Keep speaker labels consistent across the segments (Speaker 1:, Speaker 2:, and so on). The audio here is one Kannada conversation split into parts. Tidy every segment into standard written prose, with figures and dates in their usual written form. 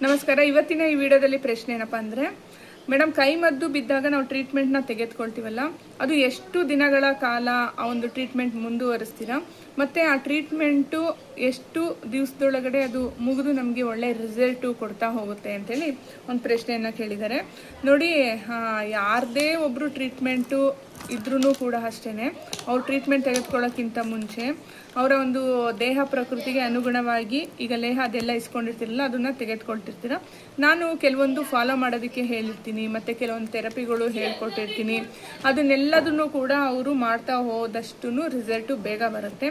Speaker 1: ನಮಸ್ಕಾರ. ಇವತ್ತಿನ ಈ ವಿಡಿಯೋದಲ್ಲಿ ಪ್ರಶ್ನೆ ಏನಪ್ಪಾ ಅಂದ್ರೆ, ಮೇಡಮ್ ಕೈಮದ್ದು ಬಿದ್ದಾಗ ನಾವು ಟ್ರೀಟ್ಮೆಂಟ್ನ ತೆಗೆದುಕೊಳ್ತೀವಲ್ಲ, ಅದು ಎಷ್ಟು ದಿನಗಳ ಕಾಲ ಆ ಒಂದು ಟ್ರೀಟ್ಮೆಂಟ್ ಮುಂದುವರಿಸ್ತೀರಾ, ಮತ್ತೆ ಆ ಟ್ರೀಟ್ಮೆಂಟು ಎಷ್ಟು ದಿವಸದೊಳಗಡೆ ಅದು ಮುಗಿದು ನಮಗೆ ಒಳ್ಳೆ ರಿಸಲ್ಟು ಕೊಡ್ತಾ ಹೋಗುತ್ತೆ ಅಂತೇಳಿ ಒಂದು ಪ್ರಶ್ನೆಯನ್ನು ಕೇಳಿದ್ದಾರೆ. ನೋಡಿ, ಯಾರದೇ ಒಬ್ಬರು ಟ್ರೀಟ್ಮೆಂಟು ಇದ್ರೂ ಕೂಡ ಅಷ್ಟೇ, ಅವ್ರು ಟ್ರೀಟ್ಮೆಂಟ್ ತೆಗೆದುಕೊಳ್ಳೋಕ್ಕಿಂತ ಮುಂಚೆ ಅವರ ಒಂದು ದೇಹ ಪ್ರಕೃತಿಗೆ ಅನುಗುಣವಾಗಿ ಈಗ ಲೇಹ ಅದೆಲ್ಲ ಇಸ್ಕೊಂಡಿರ್ತಿರಲ್ಲ ಅದನ್ನು ತೆಗೆದುಕೊಳ್ತಿರ್ತೀರ. ನಾನು ಕೆಲವೊಂದು ಫಾಲೋ ಮಾಡೋದಕ್ಕೆ ಹೇಳಿರ್ತೀನಿ, ಮತ್ತು ಕೆಲವೊಂದು ಥೆರಪಿಗಳು ಹೇಳ್ಕೊಟ್ಟಿರ್ತೀನಿ. ಅದನ್ನೆಲ್ಲದನ್ನು ಕೂಡ ಅವರು ಮಾಡ್ತಾ ಹೋದಷ್ಟು ರಿಸಲ್ಟು ಬೇಗ ಬರುತ್ತೆ.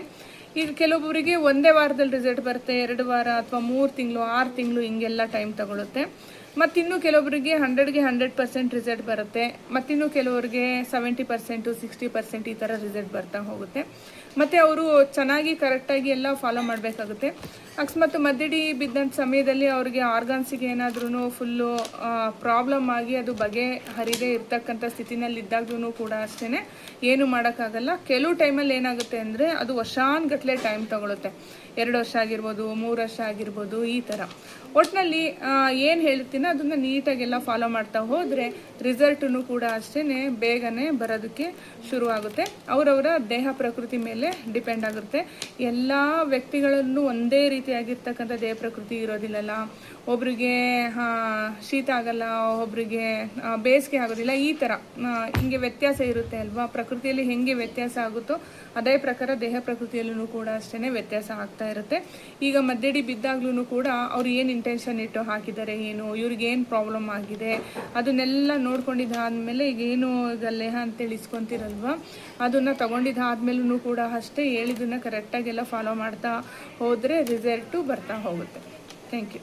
Speaker 1: ಈಗ ಕೆಲವೊಬ್ಬರಿಗೆ ಒಂದೇ ವಾರದಲ್ಲಿ ರಿಸಲ್ಟ್ ಬರುತ್ತೆ, 2 ವಾರ ಅಥವಾ 3 ತಿಂಗಳು 6 ತಿಂಗಳು ಹಿಂಗೆಲ್ಲ ಟೈಮ್ ತಗೊಳುತ್ತೆ. ಮತ್ತಿನ್ನು ಕೆಲವೊಬ್ಬರಿಗೆ 100ಗೆ 100% ರಿಸಲ್ಟ್ ಬರುತ್ತೆ, ಮತ್ತಿನ್ನು ಕೆಲವರಿಗೆ 70% 60% ಈ ಥರ ರಿಸಲ್ಟ್ ಬರ್ತಾ ಹೋಗುತ್ತೆ. ಮತ್ತು ಅವರು ಚೆನ್ನಾಗಿ ಕರೆಕ್ಟಾಗಿ ಎಲ್ಲ ಫಾಲೋ ಮಾಡಬೇಕಾಗುತ್ತೆ. ಅಕಸ್ಮಾತ್ ಮಧ್ಯಡಿ ಬಿದ್ದಂಥ ಸಮಯದಲ್ಲಿ ಅವ್ರಿಗೆ ಆರ್ಗಾನ್ಸಿಗೆ ಏನಾದ್ರೂ ಫುಲ್ಲು ಪ್ರಾಬ್ಲಮ್ ಆಗಿ ಅದು ಬಗೆಹರಿದೇ ಇರ್ತಕ್ಕಂಥ ಸ್ಥಿತಿನಲ್ಲಿ ಇದ್ದಾಗೂ ಕೂಡ ಅಷ್ಟೇ ಏನು ಮಾಡೋಕ್ಕಾಗಲ್ಲ. ಕೆಲವು ಟೈಮಲ್ಲಿ ಏನಾಗುತ್ತೆ ಅಂದರೆ ಅದು ವರ್ಷಾನುಗಟ್ಟಲೆ ಟೈಮ್ ತಗೊಳುತ್ತೆ, 2 ವರ್ಷ ಆಗಿರ್ಬೋದು, 3 ವರ್ಷ ಆಗಿರ್ಬೋದು, ಈ ಥರ. ಒಟ್ಟಿನಲ್ಲಿ ಏನು ಹೇಳ್ತೀನೋ ಅದನ್ನು ನೀಟಾಗೆಲ್ಲ ಫಾಲೋ ಮಾಡ್ತಾ ಹೋದರೆ ರಿಸಲ್ಟೂ ಕೂಡ ಅಷ್ಟೇ ಬೇಗನೆ ಬರೋದಕ್ಕೆ ಶುರುವಾಗುತ್ತೆ. ಅವರವರ ದೇಹ ಪ್ರಕೃತಿ ಮೇಲೆ ಡಿಪೆಂಡ್ ಆಗುತ್ತೆ. ಎಲ್ಲ ವ್ಯಕ್ತಿಗಳಲ್ಲೂ ಒಂದೇ ರೀತಿಯಾಗಿರ್ತಕ್ಕಂಥ ದೇಹ ಪ್ರಕೃತಿ ಇರೋದಿಲ್ಲಲ್ಲ. ಒಬ್ರಿಗೆ ಶೀತ ಆಗಲ್ಲ, ಒಬ್ರಿಗೆ ಬೇಸಿಗೆ ಆಗೋದಿಲ್ಲ, ಈ ಥರ ಹಿಂಗೆ ವ್ಯತ್ಯಾಸ ಇರುತ್ತೆ ಅಲ್ವಾ. ಪ್ರಕೃತಿಯಲ್ಲಿ ಹೆಂಗೆ ವ್ಯತ್ಯಾಸ ಆಗುತ್ತೋ ಅದೇ ಪ್ರಕಾರ ದೇಹ ಪ್ರಕೃತಿಯಲ್ಲೂ ಕೂಡ ಅಷ್ಟೇ ವ್ಯತ್ಯಾಸ ಆಗ್ತಾ ಇರುತ್ತೆ. ಈಗ ಮಧ್ಯಡಿ ಬಿದ್ದಾಗ್ಲೂ ಕೂಡ ಅವ್ರು ಏನು ಇಂಟೆನ್ಷನ್ ಇಟ್ಟು ಹಾಕಿದ್ದಾರೆ, ಏನು ಇವ್ರಿಗೇನು ಪ್ರಾಬ್ಲಮ್ ಆಗಿದೆ ಅದನ್ನೆಲ್ಲ ನೋಡ್ಕೊಂಡಿದ್ದಾದ್ಮೇಲೆ ಈಗ ಏನು ಈಗ ಲೇಹ ಅಂತೇಳಿ ಇಸ್ಕೊಂತಿರಲ್ವ, ಅದನ್ನು ತಗೊಂಡಿದ್ದಾದ್ಮೇಲೂ ಕೂಡ ಅಷ್ಟೇ ಹೇಳಿದ್ದನ್ನು ಕರೆಕ್ಟಾಗೆಲ್ಲ ಫಾಲೋ ಮಾಡ್ತಾ ಹೋದರೆ ರಿಸಲ್ಟು ಬರ್ತಾ ಹೋಗುತ್ತೆ. Thank you.